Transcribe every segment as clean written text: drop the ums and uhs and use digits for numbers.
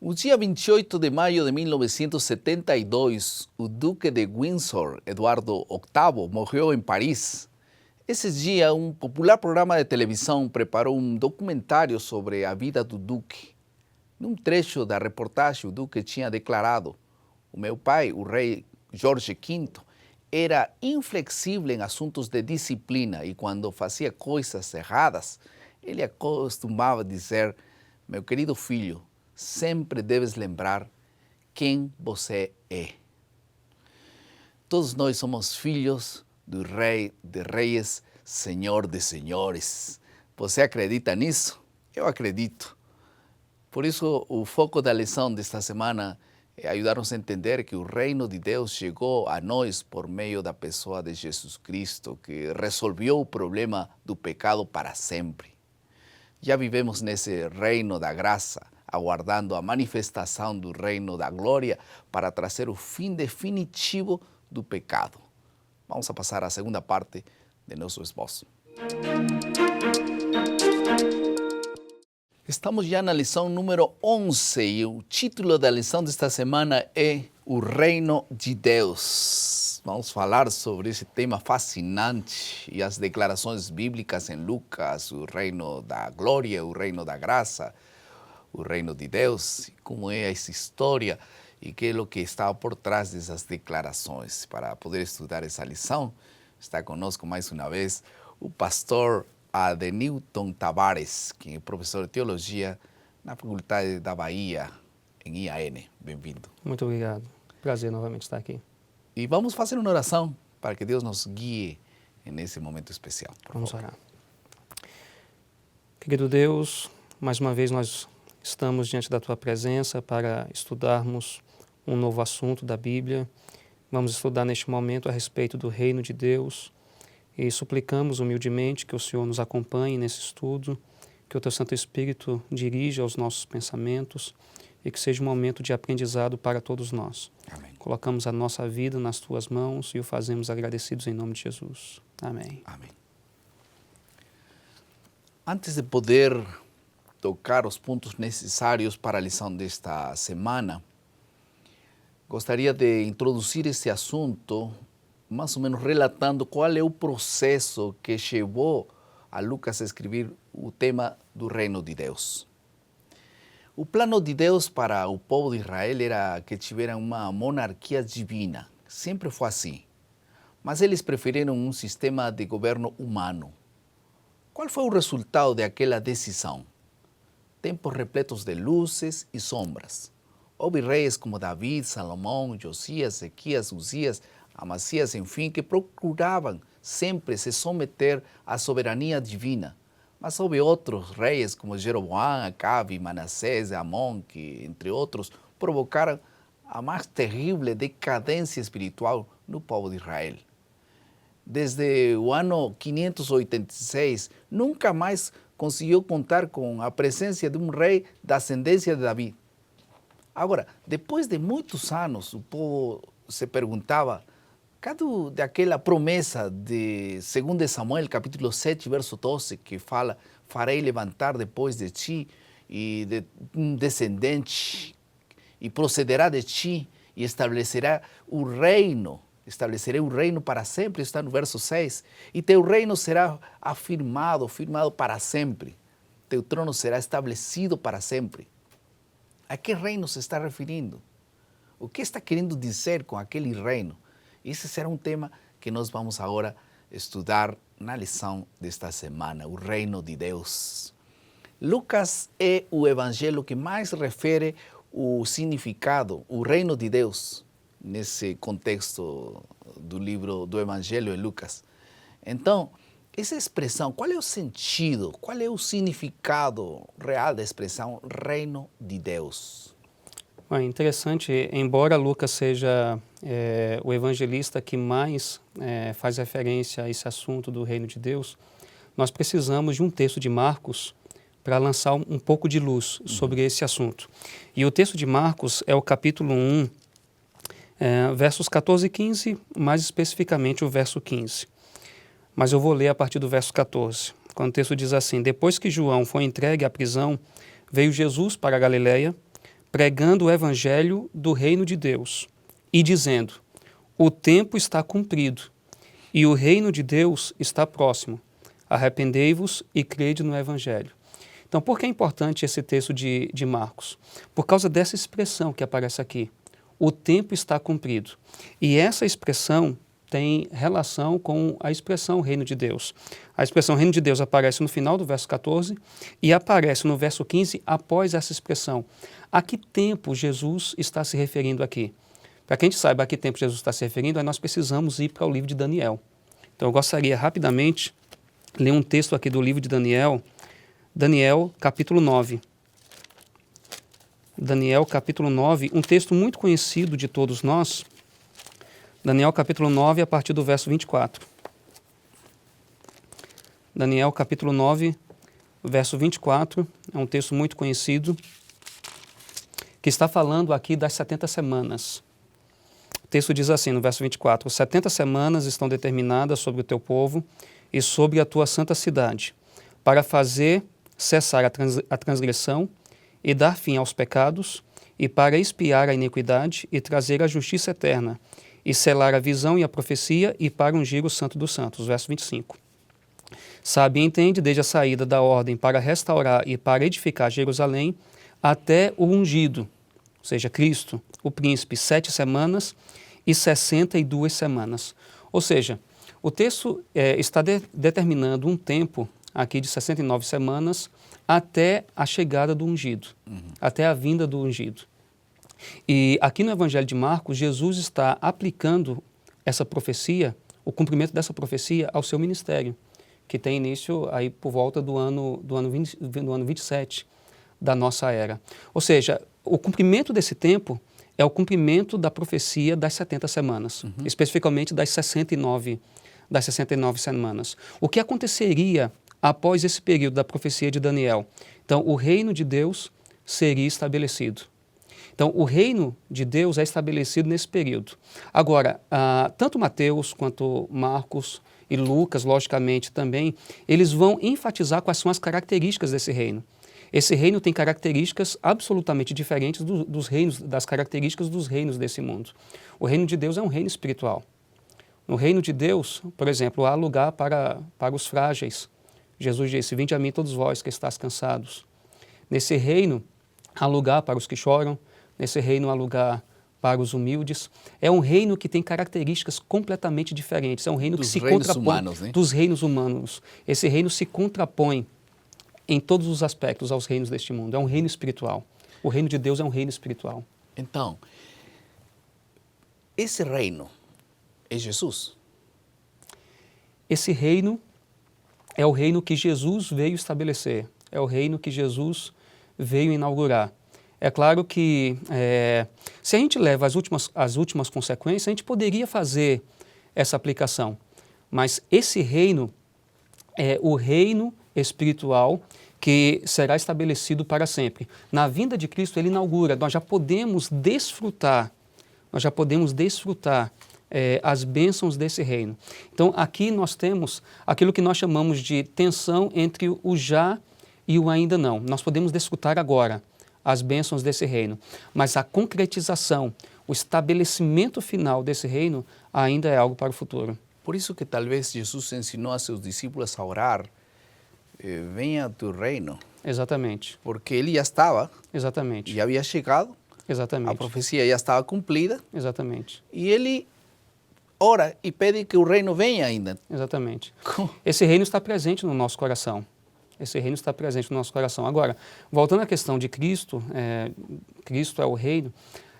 No dia 28 de maio de 1972, o Duque de Windsor, Eduardo VIII, morreu em Paris. Esse dia, um popular programa de televisão preparou um documentário sobre a vida do Duque. Num trecho da reportagem, o Duque tinha declarado: "O meu pai, o rei Jorge V, era inflexível em assuntos de disciplina e quando fazia coisas erradas, ele acostumava dizer: meu querido filho, sempre deves lembrar quem você é." Todos nós somos filhos do Rei de Reis, Senhor de Senhores. Você acredita nisso? Eu acredito. Por isso, o foco da lição desta semana é ajudar-nos a entender que o reino de Deus chegou a nós por meio da pessoa de Jesus Cristo, que resolveu o problema do pecado para sempre. Já vivemos nesse reino da graça, aguardando a manifestação do reino da glória para trazer o fim definitivo do pecado. Vamos a passar à segunda parte de nosso esboço. Estamos já na lição número 11 e o título da lição desta semana é O Reino de Deus. Vamos falar sobre esse tema fascinante e as declarações bíblicas em Lucas, o reino da glória, o reino da graça, o reino de Deus, como é essa história e que é o que está por trás dessas declarações. Para poder estudar essa lição, está conosco mais uma vez o pastor Adenilton Tavares, que é professor de teologia na Faculdade da Bahia, em IAN. Bem-vindo. Muito obrigado. Prazer novamente estar aqui. E vamos fazer uma oração para que Deus nos guie nesse momento especial. Vamos orar. Querido Deus, mais uma vez nós estamos diante da Tua presença para estudarmos um novo assunto da Bíblia. Vamos estudar neste momento a respeito do reino de Deus e suplicamos humildemente que o Senhor nos acompanhe nesse estudo, que o Teu Santo Espírito dirija os nossos pensamentos e que seja um momento de aprendizado para todos nós. Amém. Colocamos a nossa vida nas Tuas mãos e o fazemos agradecidos em nome de Jesus. Amém. Amém. Antes de poder tocar os pontos necessários para a lição desta semana, gostaria de introduzir esse assunto, mais ou menos relatando qual é o processo que levou a Lucas a escrever o tema do reino de Deus. O plano de Deus para o povo de Israel era que tivessem uma monarquia divina. Sempre foi assim. Mas eles preferiram um sistema de governo humano. Qual foi o resultado daquela decisão? Tempos repletos de luzes e sombras. Houve reis como David, Salomão, Josias, Ezequias, Uzias, Amazias, enfim, que procuravam sempre se submeter à soberania divina. Mas houve outros reis como Jeroboão, Acabe, Manassés, Amon, que, entre outros, provocaram a mais terrível decadência espiritual no povo de Israel. Desde o ano 586, nunca mais conseguiu contar com a presença de um rei da ascendência de Davi. Agora, depois de muitos anos, o povo se perguntava: cadê daquela promessa de 2 Samuel, capítulo 7, verso 12, que fala: farei levantar depois de ti e um descendente, e procederá de ti, e estabelecerei o reino para sempre, está no verso 6, e teu reino será firmado para sempre, teu trono será estabelecido para sempre. A que reino se está referindo? O que está querendo dizer com aquele reino? Esse será um tema que nós vamos agora estudar na lição desta semana, o reino de Deus. Lucas é o evangelho que mais refere o significado, o reino de Deus, nesse contexto do livro do evangelho de Lucas. Então, essa expressão, qual é o sentido, qual é o significado real da expressão reino de Deus? É interessante, embora Lucas seja o evangelista que mais faz referência a esse assunto do reino de Deus, nós precisamos de um texto de Marcos para lançar um pouco de luz sobre esse assunto. E o texto de Marcos é o capítulo 1, versos 14 e 15, mais especificamente o verso 15. Mas eu vou ler a partir do verso 14, quando o texto diz assim: depois que João foi entregue à prisão, veio Jesus para a Galileia, pregando o evangelho do reino de Deus e dizendo: o tempo está cumprido e o reino de Deus está próximo. Arrependei-vos e crede no evangelho. Então, por que é importante esse texto de Marcos? Por causa dessa expressão que aparece aqui. O tempo está cumprido. E essa expressão tem relação com a expressão reino de Deus. A expressão reino de Deus aparece no final do verso 14 e aparece no verso 15 após essa expressão. A que tempo Jesus está se referindo aqui? Para que a gente saiba a que tempo Jesus está se referindo, aí nós precisamos ir para o livro de Daniel. Então eu gostaria rapidamente de ler um texto aqui do livro de Daniel, Daniel capítulo 9. Daniel capítulo 9, um texto muito conhecido de todos nós. Daniel capítulo 9, a partir do verso 24. Daniel capítulo 9, verso 24, é um texto muito conhecido, que está falando aqui das 70 semanas. O texto diz assim, no verso 24, 70 semanas estão determinadas sobre o teu povo e sobre a tua santa cidade, para fazer cessar a transgressão e dar fim aos pecados, e para expiar a iniquidade e trazer a justiça eterna, e selar a visão e a profecia, e para ungir o santo dos santos. Verso 25. Sabe e entende desde a saída da ordem para restaurar e para edificar Jerusalém, até o ungido, ou seja, Cristo, o príncipe, 7 semanas e 62 semanas. Ou seja, o texto está determinando um tempo aqui de 69 semanas até a chegada do ungido, até a vinda do ungido. E aqui no Evangelho de Marcos, Jesus está aplicando essa profecia, o cumprimento dessa profecia ao seu ministério, que tem início aí por volta do ano 27 da nossa era. Ou seja, o cumprimento desse tempo é o cumprimento da profecia das 70 semanas, especificamente das 69 semanas. O que aconteceria após esse período da profecia de Daniel? Então, o reino de Deus seria estabelecido. Então, o reino de Deus é estabelecido nesse período. Agora, tanto Mateus quanto Marcos e Lucas, logicamente também, eles vão enfatizar quais são as características desse reino. Esse reino tem características absolutamente diferentes das características dos reinos desse mundo. O reino de Deus é um reino espiritual. No reino de Deus, por exemplo, há lugar para os frágeis. Jesus disse: vinde a mim todos vós que estáis cansados. Nesse reino, há lugar para os que choram. Nesse reino há lugar para os humildes. É um reino que tem características completamente diferentes. É um reino que se contrapõe humanos, né? Dos reinos humanos. Esse reino se contrapõe em todos os aspectos aos reinos deste mundo. É um reino espiritual. O reino de Deus é um reino espiritual. Então, esse reino é Jesus? Esse reino é o reino que Jesus veio estabelecer. É o reino que Jesus veio inaugurar. É claro que, se a gente leva as últimas consequências, a gente poderia fazer essa aplicação. Mas esse reino é o reino espiritual que será estabelecido para sempre. Na vinda de Cristo, ele inaugura. Nós já podemos desfrutar as bênçãos desse reino. Então, aqui nós temos aquilo que nós chamamos de tensão entre o já e o ainda não. Nós podemos desfrutar agora as bênçãos desse reino, mas a concretização, o estabelecimento final desse reino ainda é algo para o futuro. Por isso que talvez Jesus ensinou a seus discípulos a orar, venha tu reino. Exatamente. Porque ele já estava, Exatamente. já havia chegado, Exatamente. a profecia já estava cumprida, Exatamente. e ele ora e pede que o reino venha ainda. Exatamente. Esse reino está presente no nosso coração. Esse reino está presente no nosso coração. Agora, voltando à questão de Cristo, Cristo é o reino.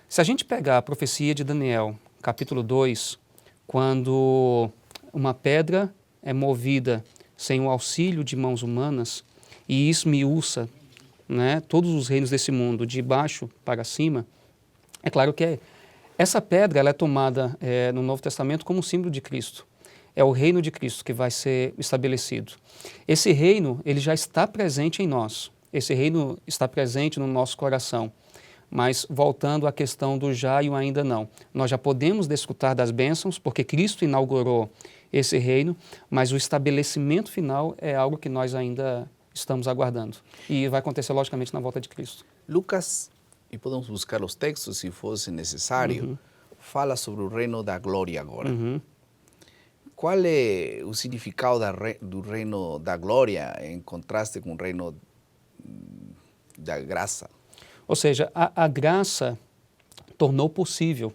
Se a gente pegar a profecia de Daniel, capítulo 2, quando uma pedra é movida sem o auxílio de mãos humanas e esmiuça, né, todos os reinos desse mundo, de baixo para cima, é claro que essa pedra ela é tomada no Novo Testamento como símbolo de Cristo. É o reino de Cristo que vai ser estabelecido. Esse reino, ele já está presente em nós. Esse reino está presente no nosso coração. Mas voltando à questão do já e o ainda não. Nós já podemos desfrutar das bênçãos, porque Cristo inaugurou esse reino, mas o estabelecimento final é algo que nós ainda estamos aguardando. E vai acontecer, logicamente, na volta de Cristo. Lucas e podemos buscar os textos se fosse necessário, fala sobre o reino da glória agora. Qual é o significado do reino da glória em contraste com o reino da graça? Ou seja, a graça tornou possível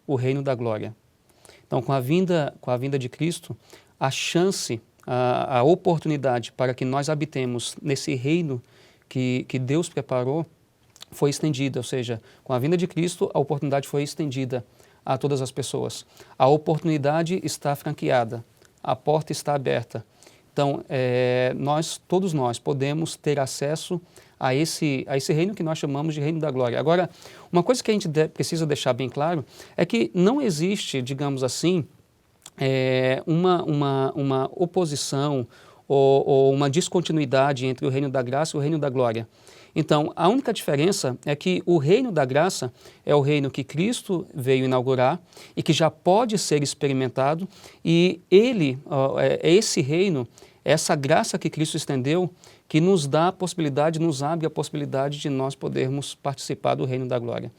o reino da glória. Então, com a vinda de Cristo, a chance, a oportunidade para que nós habitemos nesse reino que Deus preparou foi estendida. Ou seja, com a vinda de Cristo, a oportunidade foi estendida a todas as pessoas. A oportunidade está franqueada, a porta está aberta. Então, todos nós podemos ter acesso a esse reino que nós chamamos de reino da glória. Agora, uma coisa que a gente precisa deixar bem claro é que não existe, digamos assim, uma oposição ou uma descontinuidade entre o reino da graça e o reino da glória. Então, a única diferença é que o reino da graça é o reino que Cristo veio inaugurar e que já pode ser experimentado, e esse reino, essa graça que Cristo estendeu, que nos dá a possibilidade, nos abre a possibilidade de nós podermos participar do reino da glória.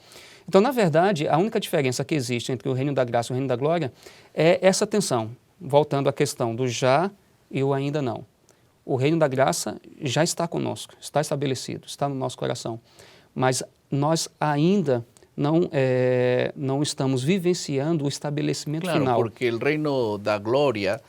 Então, na verdade, a única diferença que existe entre o reino da graça e o reino da glória é essa tensão, voltando à questão do já e o ainda não. O reino da graça já está conosco, está estabelecido, está no nosso coração, mas nós ainda não estamos vivenciando o estabelecimento Claro, final. porque o reino da glória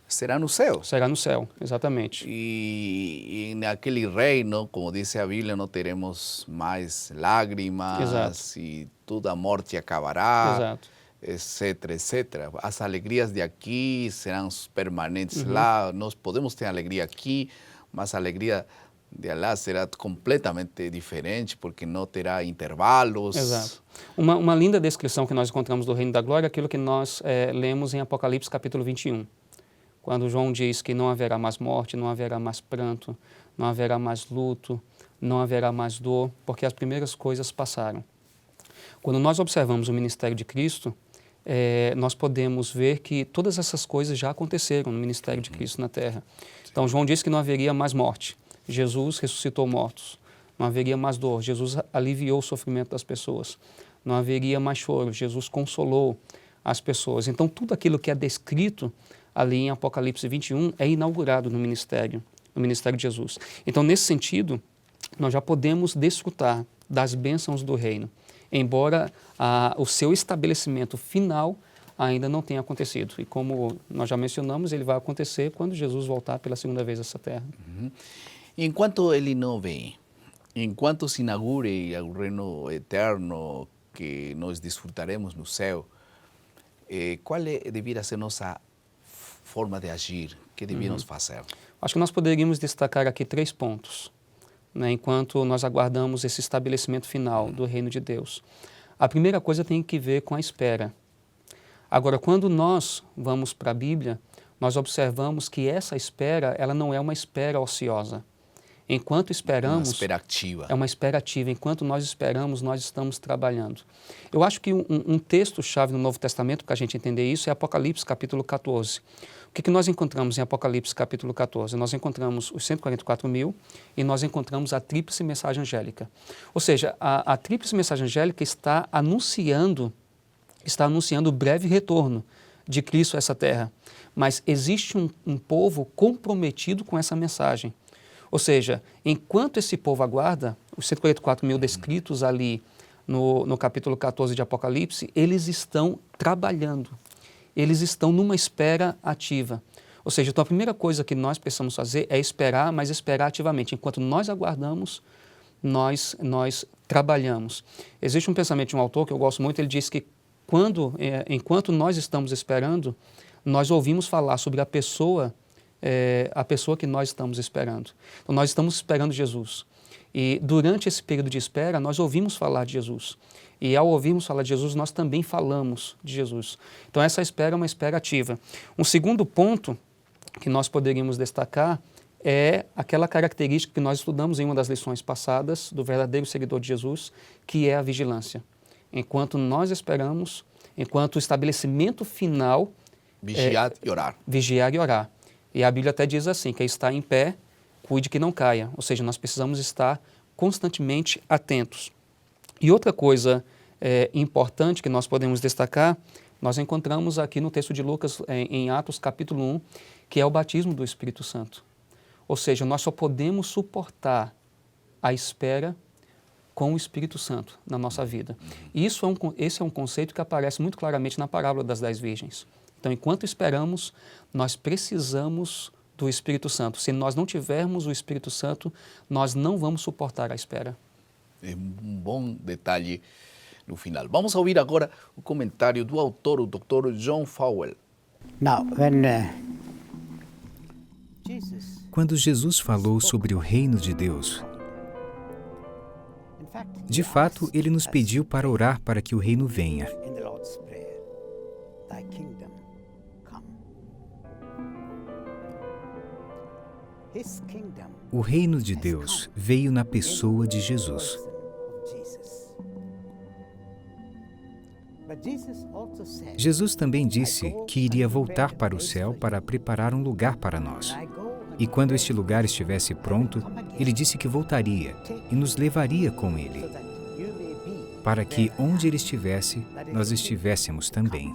será no céu. Será no céu, exatamente. E naquele reino, como diz a Bíblia, não teremos mais lágrimas. Exato. E toda a morte acabará. Exato. Etc, etc. As alegrias de aqui serão permanentes lá. Nós podemos ter alegria aqui, mas a alegria de lá será completamente diferente, porque não terá intervalos. Exato. Uma linda descrição que nós encontramos do reino da glória é aquilo que nós lemos em Apocalipse capítulo 21. Quando João diz que não haverá mais morte, não haverá mais pranto, não haverá mais luto, não haverá mais dor, porque as primeiras coisas passaram. Quando nós observamos o ministério de Cristo, nós podemos ver que todas essas coisas já aconteceram no ministério de Cristo na Terra. Então, João disse que não haveria mais morte. Jesus ressuscitou mortos. Não haveria mais dor. Jesus aliviou o sofrimento das pessoas. Não haveria mais choro. Jesus consolou as pessoas. Então, tudo aquilo que é descrito ali em Apocalipse 21 é inaugurado no ministério de Jesus. Então, nesse sentido, nós já podemos desfrutar das bênçãos do reino, embora o seu estabelecimento final ainda não tenha acontecido. E como nós já mencionamos, ele vai acontecer quando Jesus voltar pela segunda vez a essa terra. Enquanto ele não vem, enquanto se inaugure o reino eterno que nós desfrutaremos no céu, qual deveria ser nossa forma de agir? O que devíamos fazer? Acho que nós poderíamos destacar aqui 3 pontos, né, enquanto nós aguardamos esse estabelecimento final do reino de Deus. A primeira coisa tem que ver com a espera. Agora, quando nós vamos para a Bíblia, nós observamos que essa espera, ela não é uma espera ociosa. Enquanto esperamos... Uma espera ativa. É uma espera ativa. Enquanto nós esperamos, nós estamos trabalhando. Eu acho que um texto-chave no Novo Testamento, para a gente entender isso, é Apocalipse capítulo 14. O que nós encontramos em Apocalipse capítulo 14? Nós encontramos os 144.000 e nós encontramos a tríplice mensagem angélica. Ou seja, a tríplice mensagem angélica está anunciando o breve retorno de Cristo a essa terra. Mas existe um povo comprometido com essa mensagem. Ou seja, enquanto esse povo aguarda, os 144.000 descritos ali no capítulo 14 de Apocalipse, eles estão trabalhando, eles estão numa espera ativa. Ou seja, então a primeira coisa que nós precisamos fazer é esperar, mas esperar ativamente. Enquanto nós aguardamos, nós trabalhamos. Existe um pensamento de um autor que eu gosto muito, ele diz que enquanto nós estamos esperando, nós ouvimos falar sobre a pessoa que nós estamos esperando. Então, nós estamos esperando Jesus. E durante esse período de espera, nós ouvimos falar de Jesus. E ao ouvirmos falar de Jesus, nós também falamos de Jesus. Então, essa espera é uma espera ativa. Um segundo ponto que nós poderíamos destacar é aquela característica que nós estudamos em uma das lições passadas do verdadeiro seguidor de Jesus, que é a vigilância. Enquanto nós esperamos, enquanto o estabelecimento final... Vigiar e orar. Vigiar e orar. E a Bíblia até diz assim, que está em pé, cuide que não caia. Ou seja, nós precisamos estar constantemente atentos. E outra coisa importante que nós podemos destacar, nós encontramos aqui no texto de Lucas, em Atos capítulo 1, que é o batismo do Espírito Santo. Ou seja, nós só podemos suportar a espera com o Espírito Santo na nossa vida. E esse é um conceito que aparece muito claramente na parábola das 10 virgens. Então, enquanto esperamos, nós precisamos do Espírito Santo. Se nós não tivermos o Espírito Santo, nós não vamos suportar a espera. É bom detalhe no final. Vamos ouvir agora o comentário do autor, o Dr. John Fowell. Quando Jesus falou sobre o reino de Deus, de fato, ele nos pediu para orar para que o reino venha. O reino de Deus veio na pessoa de Jesus. Jesus também disse que iria voltar para o céu para preparar um lugar para nós. E quando este lugar estivesse pronto, ele disse que voltaria e nos levaria com ele, para que onde ele estivesse, nós estivéssemos também.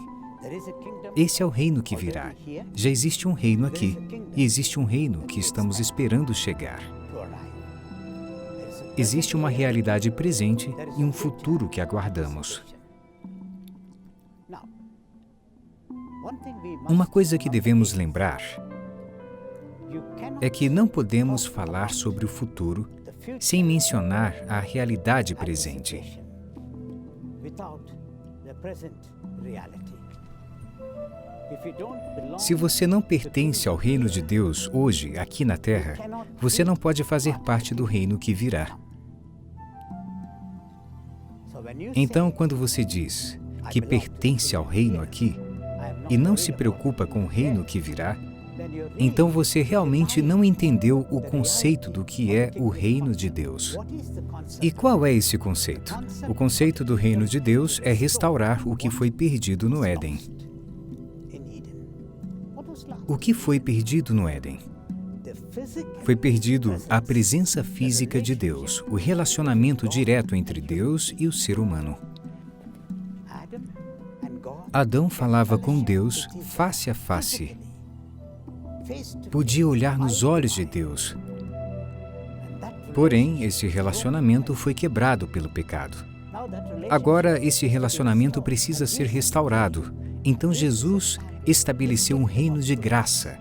Esse é o reino que virá. Já existe um reino aqui, e existe um reino que estamos esperando chegar. Existe uma realidade presente e um futuro que aguardamos. Uma coisa que devemos lembrar é que não podemos falar sobre o futuro sem mencionar a realidade presente. Se você não pertence ao reino de Deus hoje, aqui na Terra, você não pode fazer parte do reino que virá. Então, quando você diz que pertence ao reino aqui e não se preocupa com o reino que virá, então você realmente não entendeu o conceito do que é o reino de Deus. E qual é esse conceito? O conceito do reino de Deus é restaurar o que foi perdido no Éden. O que foi perdido no Éden? Foi perdido a presença física de Deus, o relacionamento direto entre Deus e o ser humano. Adão falava com Deus face a face. Podia olhar nos olhos de Deus. Porém, esse relacionamento foi quebrado pelo pecado. Agora, esse relacionamento precisa ser restaurado. Então, Jesus estabeleceu um reino de graça.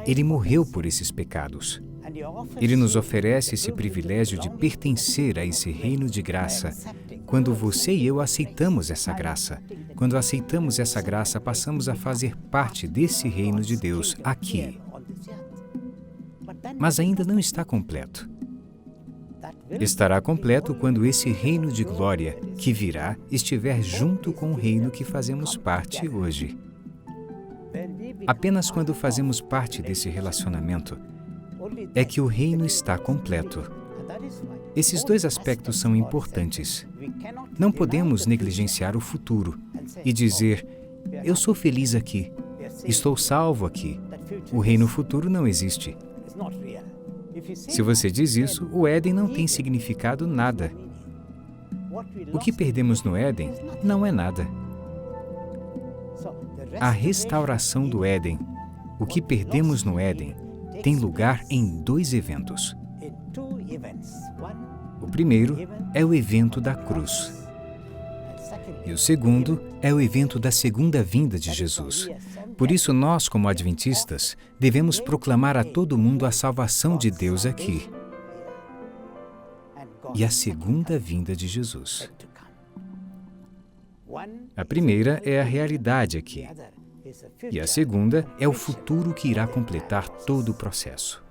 Ele morreu por esses pecados. Ele nos oferece esse privilégio de pertencer a esse reino de graça. Quando você e eu aceitamos essa graça, quando aceitamos essa graça, passamos a fazer parte desse reino de Deus aqui. Mas ainda não está completo. Estará completo quando esse reino de glória que virá estiver junto com o reino que fazemos parte hoje. Apenas quando fazemos parte desse relacionamento é que o reino está completo. Esses dois aspectos são importantes. Não podemos negligenciar o futuro e dizer, eu sou feliz aqui, estou salvo aqui. O reino futuro não existe. Se você diz isso, o Éden não tem significado nada. O que perdemos no Éden não é nada. A restauração do Éden, o que perdemos no Éden, tem lugar em dois eventos. O primeiro é o evento da cruz. E o segundo é o evento da segunda vinda de Jesus. Por isso, nós, como adventistas, devemos proclamar a todo mundo a salvação de Deus aqui e a segunda vinda de Jesus. A primeira é a realidade aqui, e a segunda é o futuro que irá completar todo o processo.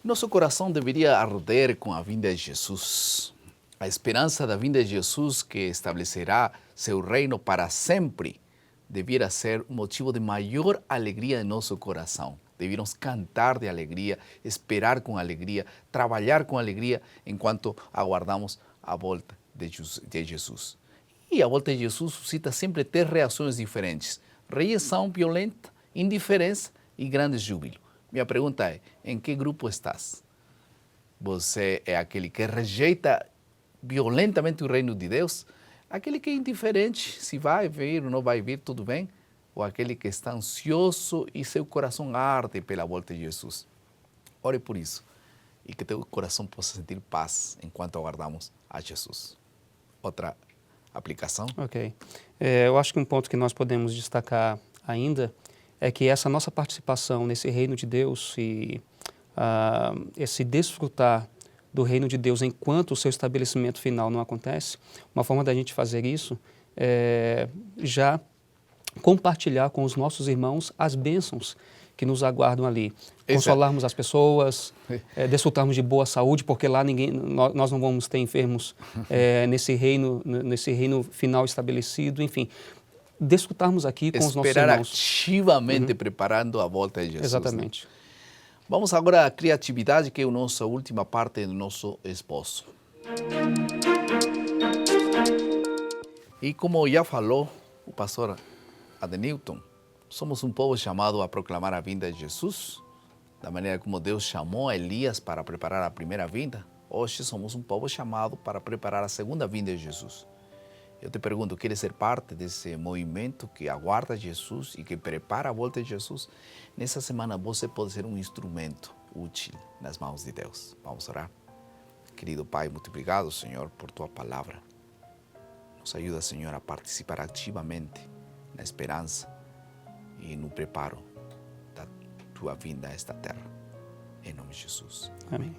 Nosso coração deveria arder com a vinda de Jesus. A esperança da vinda de Jesus, que estabelecerá seu reino para sempre, deveria ser um motivo de maior alegria em nosso coração. Devíamos cantar de alegria, esperar com alegria, trabalhar com alegria, enquanto aguardamos a volta de Jesus. E a volta de Jesus suscita sempre três reações diferentes: rejeição violenta, indiferença e grande júbilo. Minha pergunta é, em que grupo estás? Você é aquele que rejeita violentamente o reino de Deus? Aquele que é indiferente, se vai vir ou não vai vir, tudo bem? Ou aquele que está ansioso e seu coração arde pela volta de Jesus? Ore por isso e que teu coração possa sentir paz enquanto aguardamos a Jesus. Outra aplicação? Ok. Eu acho que um ponto que nós podemos destacar ainda é que essa nossa participação nesse reino de Deus e esse desfrutar do reino de Deus enquanto o seu estabelecimento final não acontece, uma forma da gente fazer isso é já compartilhar com os nossos irmãos as bênçãos que nos aguardam ali. Consolarmos as pessoas, desfrutarmos de boa saúde, porque lá nós não vamos ter enfermos nesse reino final estabelecido, enfim. Desfrutarmos aqui com os nossos irmãos. Esperar ativamente, preparando a volta de Jesus. Exatamente. Né? Vamos agora à criatividade, que é a nossa última parte do nosso esboço. E como já falou o pastor Adenilton, somos um povo chamado a proclamar a vinda de Jesus, da maneira como Deus chamou a Elias para preparar a primeira vinda. Hoje somos um povo chamado para preparar a segunda vinda de Jesus. Eu te pergunto, queres ser parte desse movimento que aguarda Jesus e que prepara a volta de Jesus? Nessa semana você pode ser um instrumento útil nas mãos de Deus. Vamos orar? Querido Pai, muito obrigado, Senhor, por Tua palavra. Nos ajuda, Senhor, a participar ativamente na esperança e no preparo da Tua vinda a esta terra. Em nome de Jesus. Amém.